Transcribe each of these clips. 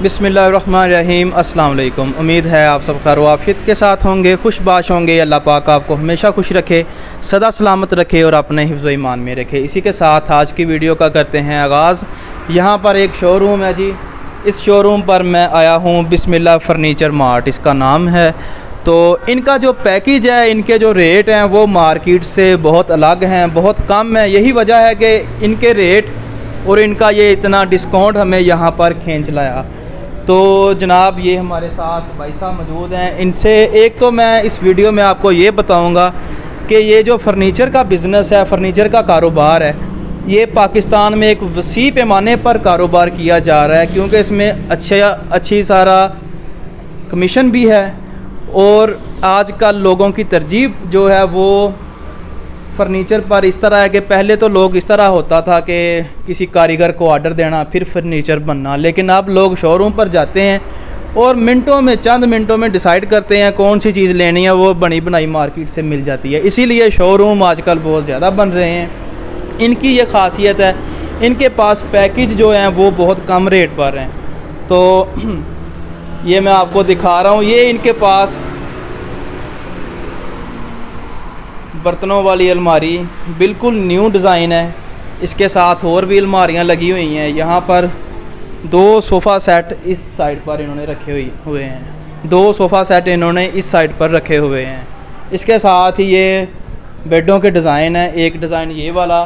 बिस्मिल्लाहिर्रहमानिर्रहीम। अस्सलाम वालेकुम। उम्मीद है आप सब खैर आफियत के साथ होंगे, खुशबाश होंगे। अल्लाह पाक आपको हमेशा खुश रखे, सदा सलामत रखे और अपने हिफ्ज़ व ईमान में रखे। इसी के साथ आज की वीडियो का करते हैं आगाज़। यहाँ पर एक शोरूम है जी, इस शोरूम पर मैं आया हूँ। बिस्मिल्लाह फर्नीचर मार्ट इसका नाम है। तो इनका जो पैकेज है, इनके जो रेट हैं वो मार्केट से बहुत अलग हैं, बहुत कम है। यही वजह है कि इनके रेट और इनका ये इतना डिस्काउंट हमें यहाँ पर खींच लाया। तो जनाब ये हमारे साथ भाई साहब मौजूद हैं। इनसे एक तो मैं इस वीडियो में आपको ये बताऊंगा कि ये जो फर्नीचर का बिज़नेस है, फर्नीचर का कारोबार है, ये पाकिस्तान में एक वसी पैमाने पर कारोबार किया जा रहा है, क्योंकि इसमें अच्छी सारा कमीशन भी है। और आजकल लोगों की तरजीह जो है वो फ़र्नीचर पर इस तरह है कि पहले तो लोग इस तरह होता था कि किसी कारीगर को ऑर्डर देना फिर फर्नीचर बनना, लेकिन अब लोग शोरूम पर जाते हैं और मिनटों में, चंद मिनटों में डिसाइड करते हैं कौन सी चीज़ लेनी है, वो बनी बनाई मार्केट से मिल जाती है। इसीलिए शोरूम आजकल बहुत ज़्यादा बन रहे हैं। इनकी ये ख़ासियत है, इनके पास पैकेज जो हैं वो बहुत कम रेट पर हैं। तो ये मैं आपको दिखा रहा हूँ, ये इनके पास बर्तनों वाली अलमारी बिल्कुल न्यू डिज़ाइन है। इसके साथ और भी अलमारियाँ लगी हुई हैं। यहाँ पर 2 सोफ़ा सेट इस साइड पर इन्होंने रखे हुए हैं, 2 सोफ़ा सेट इन्होंने इस साइड पर रखे हुए हैं। इसके साथ ही ये बेडों के डिज़ाइन है, एक डिज़ाइन ये वाला,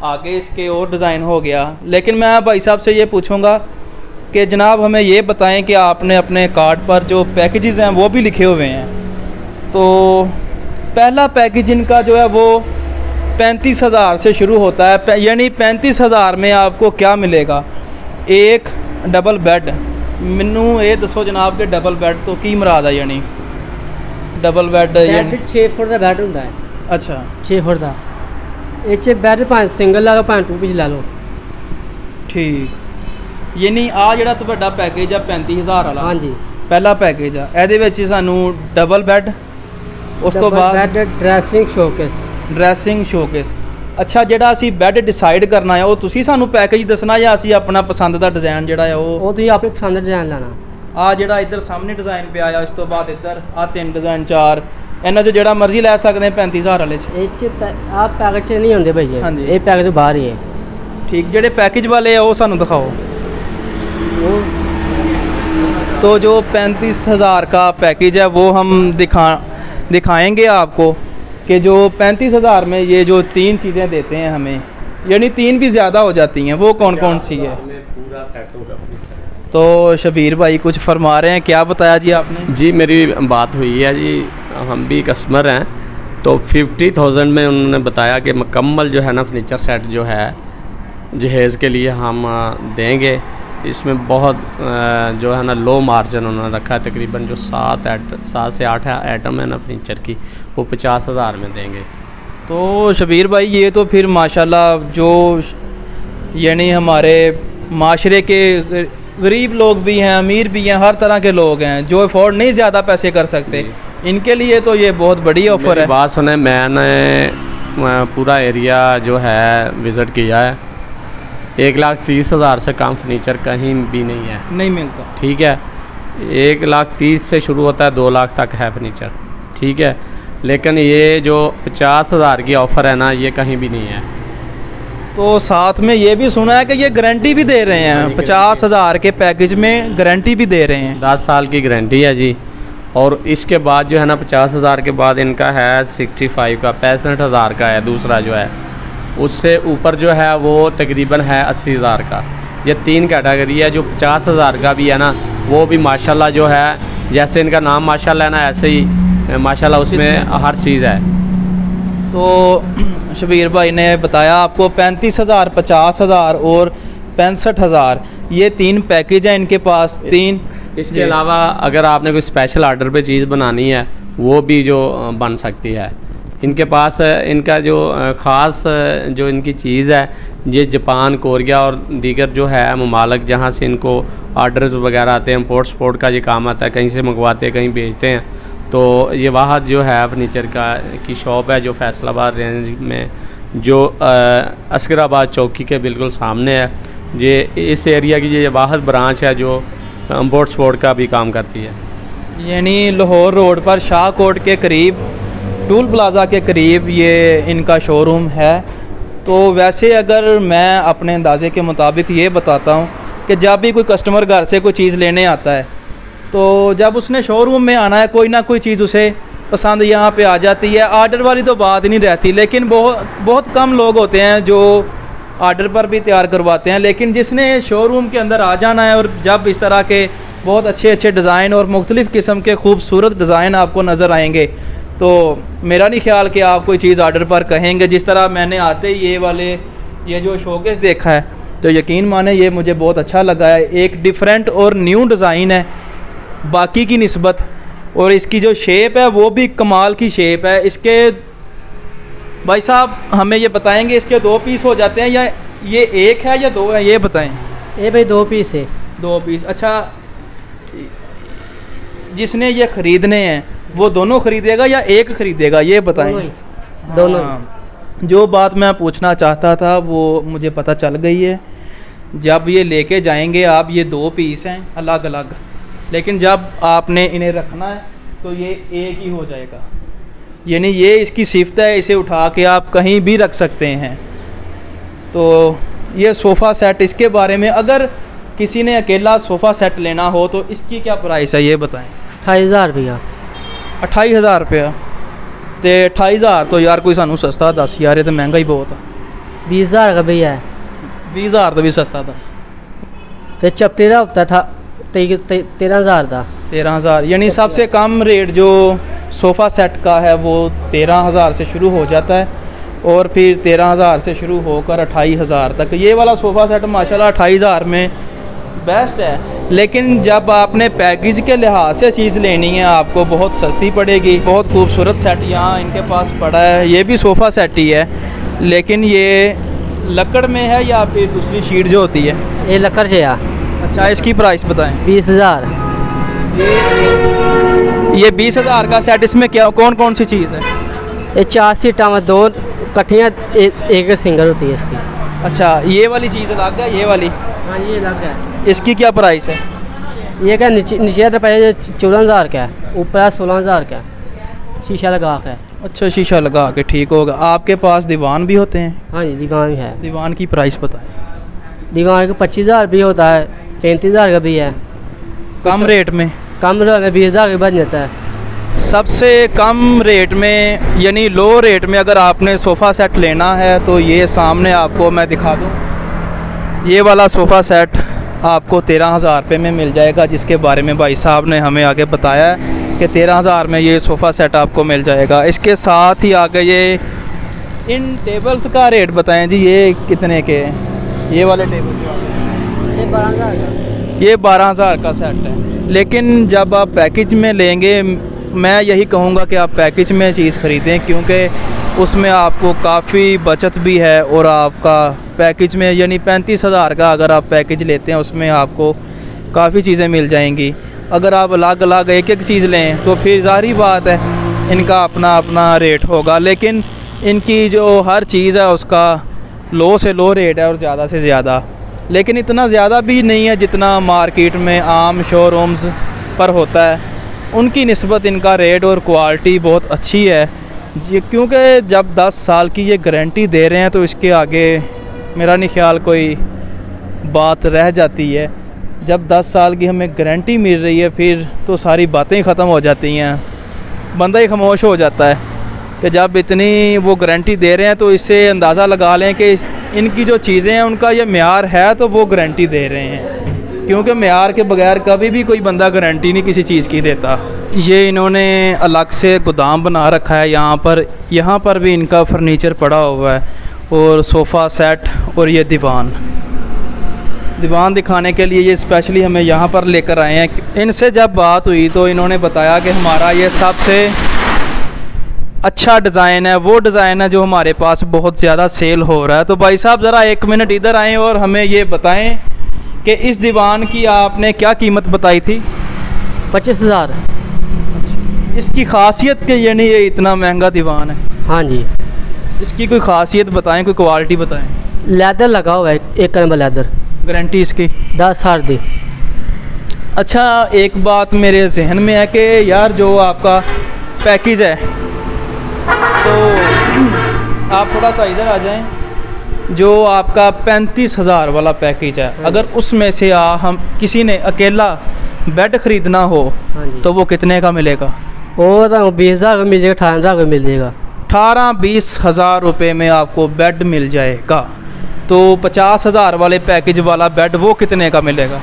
आगे इसके और डिज़ाइन हो गया। लेकिन मैं भाई साहब से ये पूछूँगा कि जनाब हमें ये बताएं कि आपने अपने कार्ड पर जो पैकेजेस हैं वो भी लिखे हुए हैं। तो पहला पैकेज इनका जो है वो 35,000 से शुरू होता है। यानी 35,000 में आपको क्या मिलेगा? एक डबल बेड। मैनू ये दसो जनाब के डबल बेड तो की मुराद है? यानी डबल बेड 6 फुट का बेड होता है। अच्छा, 6 फुट का ये bed 5 single La low, 5 to piece ला लो। ठीक। यानी आ ਜਿਹੜਾ ਤੁਹਾਡਾ पैकेज है 35,000 वाला, हाँ जी, पहला पैकेज है। ਇਹਦੇ ਵਿੱਚ ਸਾਨੂੰ डबल बेड, उस तो बाद ड्रैसिंग शोकेस। अच्छा, ਜਿਹੜਾ ਅਸੀਂ ਬੈੱਡ ਡਿਸਾਈਡ ਕਰਨਾ ਹੈ ਉਹ ਤੁਸੀਂ ਸਾਨੂੰ ਪੈਕੇਜ ਦੱਸਣਾ ਜਾਂ ਅਸੀਂ ਆਪਣਾ ਪਸੰਦ ਦਾ ਡਿਜ਼ਾਈਨ ਜਿਹੜਾ ਹੈ ਉਹ ਤੁਸੀਂ ਆਪਣੀ ਪਸੰਦ ਦਾ ਡਿਜ਼ਾਈਨ ਲੈਣਾ। ਆ ਜਿਹੜਾ ਇੱਧਰ ਸਾਹਮਣੇ ਡਿਜ਼ਾਈਨ ਪਿਆ ਆ, ਇਸ ਤੋਂ ਬਾਅਦ ਇੱਧਰ ਆ 3 ਡਿਜ਼ਾਈਨ 4, ਇਹਨਾਂ 'ਚ ਜਿਹੜਾ ਮਰਜ਼ੀ ਲੈ ਸਕਦੇ ਹਾਂ 35,000 ਵਾਲੇ 'ਚ। ਇਹ 'ਚ ਆ ਪੈਕੇਜ 'ਚ ਨਹੀਂ ਹੁੰਦੇ ਭਾਈ ਜੀ, ਹਾਂਜੀ ਇਹ ਪੈਕੇਜ ਬਾਹਰ ਹੀ ਹੈ। ठीक, ਜਿਹੜੇ पैकेज वाले है वो ਸਾਨੂੰ दिखाओ। तो जो 35,000 का पैकेज है वो हम दिखाएंगे आपको कि जो 35,000 में ये जो 3 चीज़ें देते हैं हमें, यानी 3 भी ज़्यादा हो जाती हैं, वो कौन कौन सी है? पूरा सेट होगा। तो शबीर भाई कुछ फरमा रहे हैं, क्या बताया जी आपने? जी मेरी बात हुई है जी, हम भी कस्टमर हैं। तो 50,000 में उन्होंने बताया कि मुकम्मल जो है ना फर्नीचर सेट जो है जहेज़ के लिए हम देंगे। इसमें बहुत जो है ना लो मार्जिन उन्होंने रखा है। तकरीबन जो 7 से 8 आइटम है ना फर्नीचर की, वो 50,000 में देंगे। तो शबीर भाई ये तो फिर माशाल्लाह जो यानी हमारे माशरे के गरीब लोग भी हैं, अमीर भी हैं, हर तरह के लोग हैं जो अफोर्ड नहीं ज़्यादा पैसे कर सकते, इनके लिए तो ये बहुत बड़ी ऑफ़र है। बात सुने, मैंने पूरा एरिया जो है विज़िट किया है। 1,30,000 से कम फर्नीचर कहीं भी नहीं है, नहीं मिलता। ठीक है, 1,30,000 से शुरू होता है, 2 लाख तक है फर्नीचर। ठीक है, लेकिन ये जो 50,000 की ऑफ़र है ना, ये कहीं भी नहीं है। तो साथ में ये भी सुना है कि ये गारंटी भी दे रहे हैं, 50,000 के पैकेज में गारंटी भी दे रहे हैं। 10 साल की गारंटी है जी। और इसके बाद जो है ना 50,000 के बाद इनका है 65 का, 65,000 का है दूसरा जो है। उससे ऊपर जो है वो तकरीबन है 80,000 का। ये 3 कैटेगरी है। जो 50,000 का भी है ना, वो भी माशाल्लाह जो है, जैसे इनका नाम माशाल्लाह है ना, ऐसे ही माशाल्लाह उसमें हर चीज़ है। तो शबीर भाई ने बताया आपको 35,000, 50,000 और 65,000, ये 3 पैकेज हैं इनके पास। 3 इसके अलावा अगर आपने कोई स्पेशल आर्डर पे चीज़ बनानी है वो भी जो बन सकती है इनके पास। इनका जो ख़ास जो इनकी चीज़ है, ये जापान, कोरिया और दीगर जो है ममालिक जहाँ से इनको आर्डर्स वगैरह आते हैं, इम्पोर्ट एक्सपोर्ट का ये काम आता है, कहीं से मंगवाते हैं, कहीं भेजते हैं। तो ये वहाँ जो है फर्नीचर की शॉप है जो फैसलाबाद रेंज में, जो अस्कराबाद चौकी के बिल्कुल सामने है। ये इस एरिया की ये वाहिद ब्रांच है जो इम्पोर्ट एक्सपोर्ट का भी काम करती है। यानी लाहौर रोड पर शाह कोट के करीब टूल प्लाज़ा के करीब ये इनका शोरूम है। तो वैसे अगर मैं अपने अंदाज़े के मुताबिक ये बताता हूँ कि जब भी कोई कस्टमर घर से कोई चीज़ लेने आता है तो जब उसने शोरूम में आना है कोई ना कोई चीज़ उसे पसंद यहाँ पे आ जाती है। आर्डर वाली तो बात ही नहीं रहती, लेकिन बहुत कम लोग होते हैं जो आर्डर पर भी तैयार करवाते हैं। लेकिन जिसने शोरूम के अंदर आ जाना है और जब इस तरह के बहुत अच्छे अच्छे डिज़ाइन और मुख्तलिफ़ किस्म के खूबसूरत डिज़ाइन आपको नज़र आएंगे तो मेरा नहीं ख्याल कि आप कोई चीज़ आर्डर पर कहेंगे। जिस तरह मैंने आते ही ये जो शोकेस देखा है तो यकीन माने ये मुझे बहुत अच्छा लगा है। एक डिफरेंट और न्यू डिज़ाइन है बाकी की निस्बत, और इसकी जो शेप है वो भी कमाल की शेप है। इसके भाई साहब हमें ये बताएंगे इसके 2 पीस हो जाते हैं या ये एक है या 2 है, ये बताएं। ये भाई 2 पीस है। 2 पीस। अच्छा, जिसने ये ख़रीदने हैं वो दोनों ख़रीदेगा या एक ख़रीदेगा, ये बताएं। दोनों। जो बात मैं पूछना चाहता था वो मुझे पता चल गई है। जब ये लेके जाएंगे आप, ये 2 पीस हैं अलग अलग, लेकिन जब आपने इन्हें रखना है तो ये एक ही हो जाएगा। यानी ये इसकी सिफ्त है, इसे उठा के आप कहीं भी रख सकते हैं। तो ये सोफ़ा सेट, इसके बारे में अगर किसी ने अकेला सोफ़ा सेट लेना हो तो इसकी क्या प्राइस है ये बताएं। 28,000 रुपया। 28,000 रुपया। तो 28,000 तो यार कोई सानू सस्ता दस यार, ये तो महंगा ही बहुत है। 20,000 का भैया है। 20,000 तो भी सस्ता दस। फिर चपटेरा होता था 13,000 का। 13,000 यानी सबसे कम रेट जो सोफ़ा सेट का है वो 13,000 से शुरू हो जाता है और फिर 13,000 से शुरू होकर 28,000 तक। ये वाला सोफ़ा सेट माशाल्लाह 28,000 में बेस्ट है। लेकिन जब आपने पैकेज के लिहाज से चीज़ लेनी है आपको बहुत सस्ती पड़ेगी। बहुत खूबसूरत सेट यहाँ इनके पास पड़ा है, ये भी सोफ़ा सेट ही है लेकिन ये लकड़ में है या फिर दूसरी शीट जो होती है। ये लकड़ से है। अच्छा, इसकी प्राइस बताएं। 20,000। ये 20,000 का सेट, इसमें क्या कौन कौन सी चीज़ है? ये 4 सीटा में 2 कट्ठियाँ एक सिंगल होती है इसकी। अच्छा, ये वाली चीज़ अलग है, ये वाली? हाँ ये अलग है। इसकी क्या प्राइस है? ये क्या नीचे तो पहले 14,000 का है, ऊपर 16,000 का है, शीशा लगा के। अच्छा, शीशा लगा के, ठीक होगा। आपके पास दीवान भी होते हैं? हाँ जी दीवान है। दीवान की प्राइस बताएं। दीवान का 25,000 भी होता है, 33,000 का भी है। कम रेट में? कम रेट में 20,000 का बन जाता है। सबसे कम रेट में यानी लो रेट में अगर आपने सोफ़ा सेट लेना है तो ये सामने आपको मैं दिखा दूँ, ये वाला सोफ़ा सेट आपको 13,000 रुपये में मिल जाएगा, जिसके बारे में भाई साहब ने हमें आगे बताया है कि 13,000 में ये सोफ़ा सेट आपको मिल जाएगा। इसके साथ ही आगे ये इन टेबल्स का रेट बताएं जी, ये कितने के हैं? ये वाले टेबल ये 12,000 का। ये 12,000 का सेट है। लेकिन जब आप पैकेज में लेंगे, मैं यही कहूँगा कि आप पैकेज में चीज़ ख़रीदें क्योंकि उसमें आपको काफ़ी बचत भी है और आपका पैकेज में यानी 35,000 का अगर आप पैकेज लेते हैं उसमें आपको काफ़ी चीज़ें मिल जाएंगी। अगर आप अलग अलग एक एक चीज़ लें तो फिर ज़ाहिर बात है इनका अपना अपना रेट होगा, लेकिन इनकी जो हर चीज़ है उसका लो से लो रेट है और ज़्यादा से ज़्यादा, लेकिन इतना ज़्यादा भी नहीं है जितना मार्केट में आम शोरूम्स पर होता है। उनकी निस्बत इनका रेट और क्वालिटी बहुत अच्छी है क्योंकि जब 10 साल की ये गारंटी दे रहे हैं तो इसके आगे मेरा नहीं ख्याल कोई बात रह जाती है। जब 10 साल की हमें गारंटी मिल रही है फिर तो सारी बातें ही ख़त्म हो जाती हैं, बंदा ही खामोश हो जाता है कि जब इतनी वो गारंटी दे रहे हैं तो इससे अंदाज़ा लगा लें कि इनकी जो चीज़ें हैं उनका ये म्यार है तो वो गारंटी दे रहे हैं, क्योंकि म्यार के बगैर कभी भी कोई बंदा गारंटी नहीं किसी चीज़ की देता। ये इन्होंने अलग से गोदाम बना रखा है यहाँ पर भी इनका फर्नीचर पड़ा हुआ है और सोफ़ा सेट और ये दीवान दिखाने के लिए ये स्पेशली हमें यहाँ पर लेकर आए हैं। इनसे जब बात हुई तो इन्होंने बताया कि हमारा ये सबसे अच्छा डिज़ाइन है, वो डिज़ाइन है जो हमारे पास बहुत ज़्यादा सेल हो रहा है। तो भाई साहब ज़रा 1 मिनट इधर आएँ और हमें ये बताएं कि इस दीवान की आपने क्या कीमत बताई थी? 25,000। इसकी खासियत कि यानी ये इतना महंगा दीवान है? हाँ जी। इसकी कोई खासियत बताएं, कोई क्वालिटी बताएं। लेदर लगा हुआ है, 1 नंबर लेदर। गारंटी इसकी 10 साल दी। अच्छा, एक बात मेरे जहन में है कि यार जो आपका पैकेज है, तो आप थोड़ा सा इधर आ जाएं, जो आपका 35,000 वाला पैकेज है, अगर उसमें से हम किसी ने अकेला बेड ख़रीदना हो तो वो कितने का मिलेगा? वो तो 20,000 का मिल जाएगा, 18,000 का मिल जाएगा। 18-20 हज़ार रुपये में आपको बेड मिल जाएगा। तो 50,000 वाले पैकेज वाला बेड वो कितने का मिलेगा?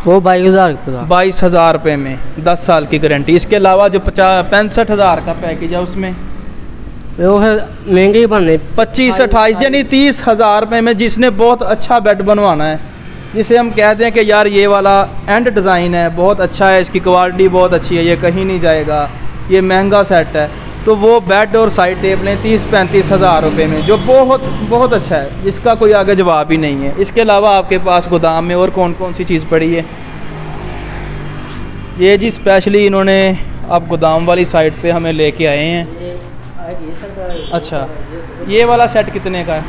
वो 22,000 का। 22,000 रुपये में 10 साल की गारंटी। इसके अलावा जो 65,000 का पैकेज है उसमें वो है महंगे बनने 25-28 यानी 30,000 रुपये में जिसने बहुत अच्छा बेड बनवाना है, जिसे हम कहते हैं कि यार ये वाला एंड डिज़ाइन है, बहुत अच्छा है, इसकी क्वालिटी बहुत अच्छी है, ये कहीं नहीं जाएगा, ये महंगा सेट है, तो वो बेड और साइड टेबलें 30-35 हज़ार रुपये में, जो बहुत बहुत अच्छा है, जिसका कोई आगे जवाब ही नहीं है। इसके अलावा आपके पास गोदाम में और कौन कौन सी चीज़ पड़ी है? ये जी स्पेशली इन्होंने आप गोदाम वाली साइड पे हमें लेके आए हैं। अच्छा, ये वाला सेट कितने का है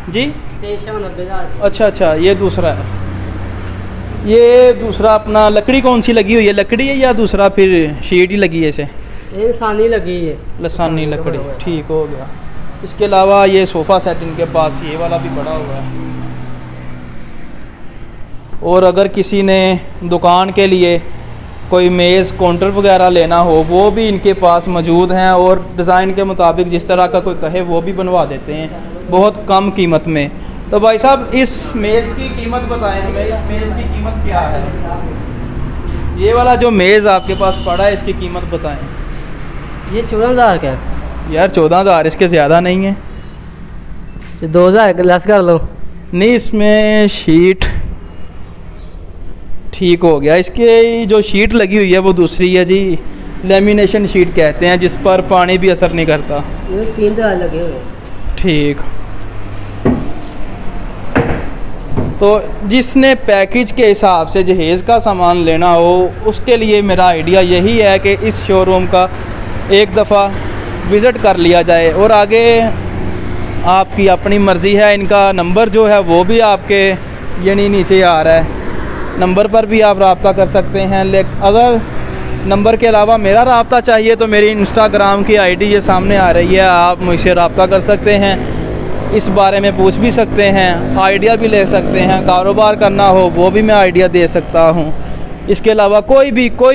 जी? 93,000। अच्छा, ये दूसरा है। ये दूसरा अपना लकड़ी कौन सी लगी हुई है? लकड़ी है या दूसरा फिर शीट ही लगी है? इसे लसानी लगी है। लसानी लकड़ी, ठीक हो गया। इसके अलावा ये सोफ़ा सेट इनके पास ये वाला भी पड़ा हुआ है। और अगर किसी ने दुकान के लिए कोई मेज़ काउंटर वगैरह लेना हो वो भी इनके पास मौजूद हैं, और डिज़ाइन के मुताबिक जिस तरह का कोई कहे वो भी बनवा देते हैं बहुत कम कीमत में। तो भाई साहब इस मेज़ की कीमत बताएं हमें, इस मेज़ की कीमत क्या है? ये वाला जो मेज़ आपके पास पड़ा है इसकी कीमत बताएं। ये 14,000 का है। यार 14,000 इसके ज़्यादा नहीं है? 2,000 लेस कर लो। नहीं, इसमें शीट ठीक हो गया। इसके जो शीट लगी हुई है वो दूसरी है जी, लेमिनेशन शीट कहते हैं, जिस पर पानी भी असर नहीं करता। ये 3,000 लगे हुए। ठीक। तो जिसने पैकेज के हिसाब से जहेज़ का सामान लेना हो उसके लिए मेरा आइडिया यही है कि इस शोरूम का एक दफ़ा विज़िट कर लिया जाए, और आगे आपकी अपनी मर्ज़ी है। इनका नंबर जो है वो भी आपके यानी नीचे आ रहा है, नंबर पर भी आप रब्ता कर सकते हैं। लेकिन अगर नंबर के अलावा मेरा रब्ता चाहिए तो मेरी इंस्टाग्राम की आईडी ये सामने आ रही है, आप मुझसे रब्ता कर सकते हैं, इस बारे में पूछ भी सकते हैं, आइडिया भी ले सकते हैं। कारोबार करना हो वो भी मैं आइडिया दे सकता हूँ। इसके अलावा कोई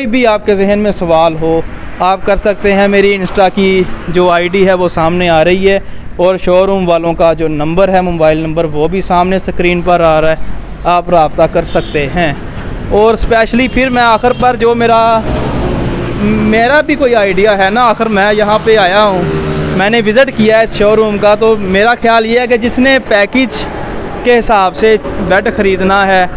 भी आपके जहन में सवाल हो आप कर सकते हैं। मेरी इंस्टा की जो आईडी है वो सामने आ रही है, और शोरूम वालों का जो नंबर है, मोबाइल नंबर, वो भी सामने स्क्रीन पर आ रहा है, आप रब्ता कर सकते हैं। और स्पेशली फिर मैं आखिर पर जो मेरा भी कोई आइडिया है ना, आखिर मैं यहाँ पे आया हूँ, मैंने विज़िट किया है इस शोरूम का, तो मेरा ख्याल ये है कि जिसने पैकेज के हिसाब से बेड ख़रीदना है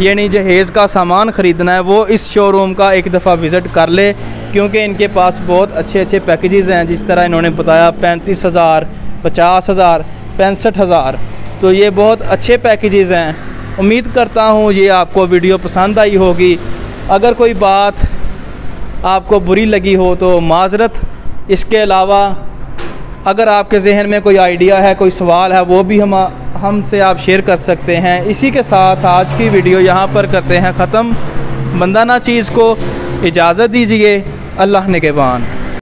यानी जहेज़ का सामान ख़रीदना है वो इस शोरूम का एक दफ़ा विज़िट कर ले, क्योंकि इनके पास बहुत अच्छे पैकेजेस हैं। जिस तरह इन्होंने बताया 35,000, 50,000, 65,000, तो ये बहुत अच्छे पैकेजेस हैं। उम्मीद करता हूँ ये आपको वीडियो पसंद आई होगी। अगर कोई बात आपको बुरी लगी हो तो माज़रत। इसके अलावा अगर आपके जहन में कोई आइडिया है, कोई सवाल है, वो भी हमसे आप शेयर कर सकते हैं। इसी के साथ आज की वीडियो यहाँ पर करते हैं ख़त्म। बंदा ना चीज़ को इजाज़त दीजिए। अल्लाह निगहबान।